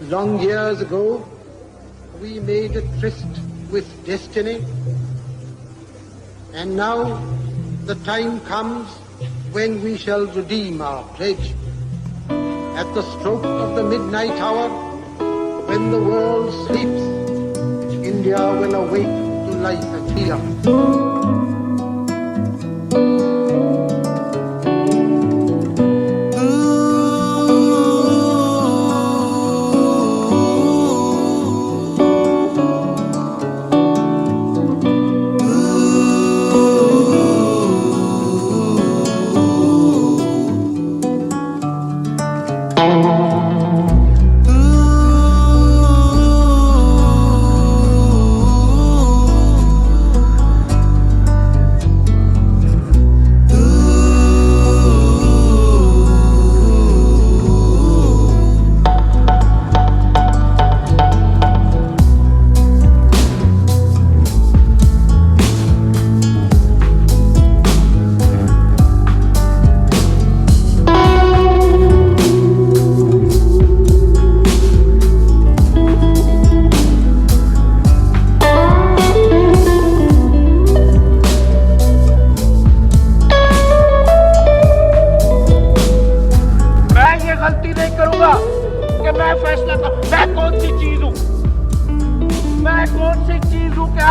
Long years ago, we made a tryst with destiny, and now the time comes when we shall redeem our pledge. At the stroke of the midnight hour, when the world sleeps, India will awake to life and freedom.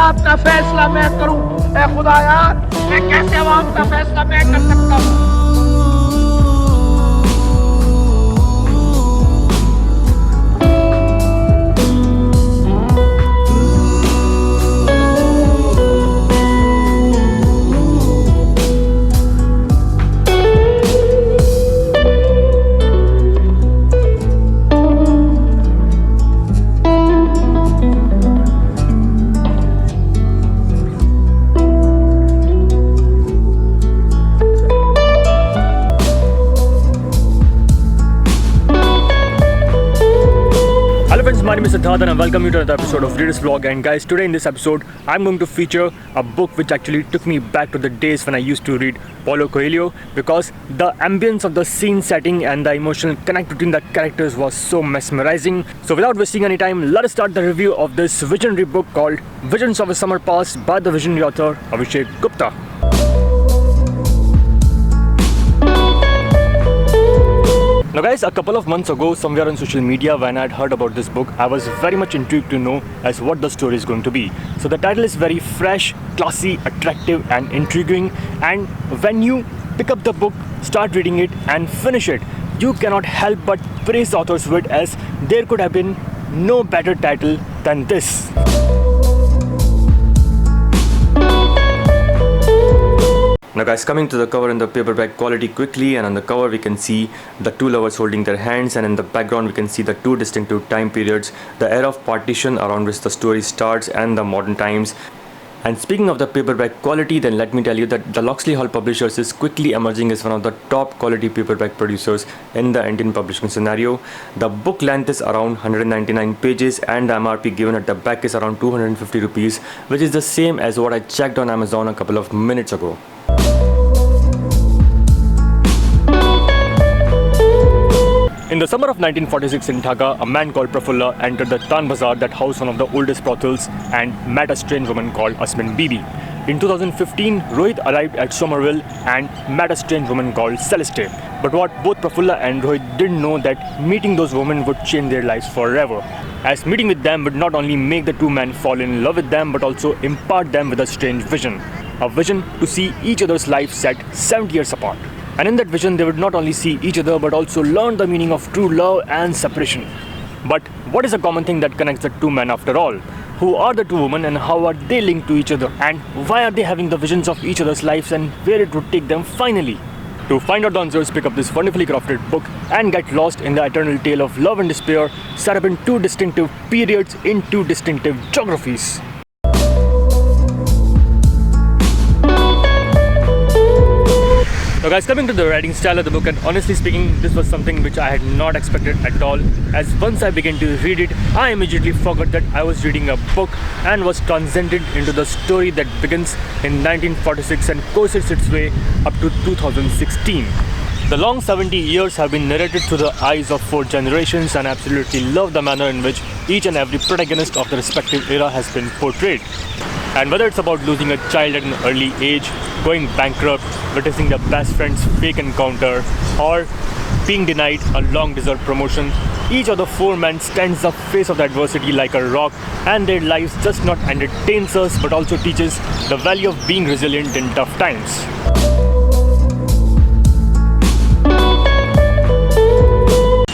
आपका फैसला मैं करूं। ए खुदाया, मैं कैसे अवाम का फैसला मैं कर सकता हूं? My name is Siddharth and I welcome you to another episode of Reader's Vlog. And guys, today in this episode, I'm going to feature a book which actually took me back to the days when I used to read Paulo Coelho, because the ambience of the scene setting and the emotional connect between the characters was so mesmerizing. So without wasting any time, let us start the review of this visionary book called Visions of a Summer Past by the visionary author Avishek Gupta. Now guys, a couple of months ago, somewhere on social media, when I had heard about this book, I was very much intrigued to know as what the story is going to be. So the title is very fresh, classy, attractive and intriguing, and when you pick up the book, start reading it and finish it, you cannot help but praise the author's wit, as there could have been no better title than this. Now guys, coming to the cover and the paperback quality quickly, and on the cover we can see the two lovers holding their hands, and in the background we can see the two distinctive time periods, the era of partition around which the story starts and the modern times. And speaking of the paperback quality, then let me tell you that the Loxley Hall Publishers is quickly emerging as one of the top quality paperback producers in the Indian publishing scenario. The book length is around 199 pages and the MRP given at the back is around 250 rupees, which is the same as what I checked on Amazon a couple of minutes ago. In the summer of 1946 in Dhaka, a man called Prafulla entered the Tan Bazaar, that housed one of the oldest brothels, and met a strange woman called Asmin Bibi. In 2015, Rohit arrived at Somerville and met a strange woman called Celeste. But what both Prafulla and Rohit didn't know, that meeting those women would change their lives forever, as meeting with them would not only make the two men fall in love with them, but also impart them with a strange vision. A vision to see each other's lives set 70 years apart. And in that vision, they would not only see each other, but also learn the meaning of true love and separation. But what is a common thing that connects the two men after all? Who are the two women and how are they linked to each other? And why are they having the visions of each other's lives and where it would take them finally? To find out the answers, pick up this wonderfully crafted book and get lost in the eternal tale of love and despair, set up in two distinctive periods in two distinctive geographies. Now guys, coming to the writing style of the book, and honestly speaking, this was something which I had not expected at all, as once I began to read it, I immediately forgot that I was reading a book and was transcended into the story that begins in 1946 and courses its way up to 2016. The long 70 years have been narrated through the eyes of 4 generations, and I absolutely love the manner in which each and every protagonist of the respective era has been portrayed. And whether it's about losing a child at an early age, going bankrupt, witnessing their best friend's fake encounter, or being denied a long-deserved promotion, each of the 4 men stands the face of the adversity like a rock, and their lives just not entertains us but also teaches the value of being resilient in tough times.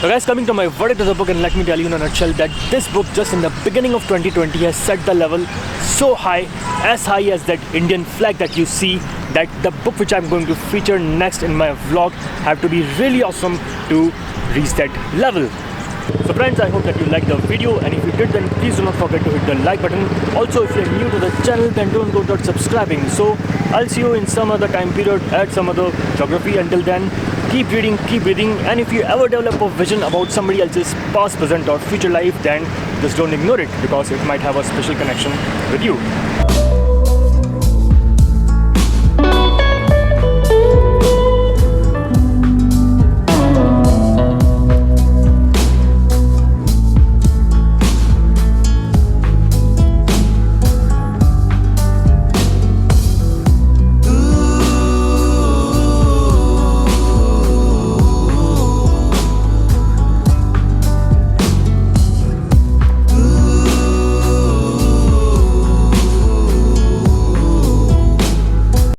So guys, coming to my verdict of the book, and let me tell you in a nutshell that this book just in the beginning of 2020 has set the level so high as that Indian flag that you see, that the book which I'm going to feature next in my vlog have to be really awesome to reach that level. So friends, I hope that you liked the video, and if you did, then please do not forget to hit the like button. Also, if you're new to the channel, then don't go without subscribing. So I'll see you in some other time period at some other geography. Until then, keep reading, keep breathing, and if you ever develop a vision about somebody else's past, present or future life, then just don't ignore it, because it might have a special connection with you.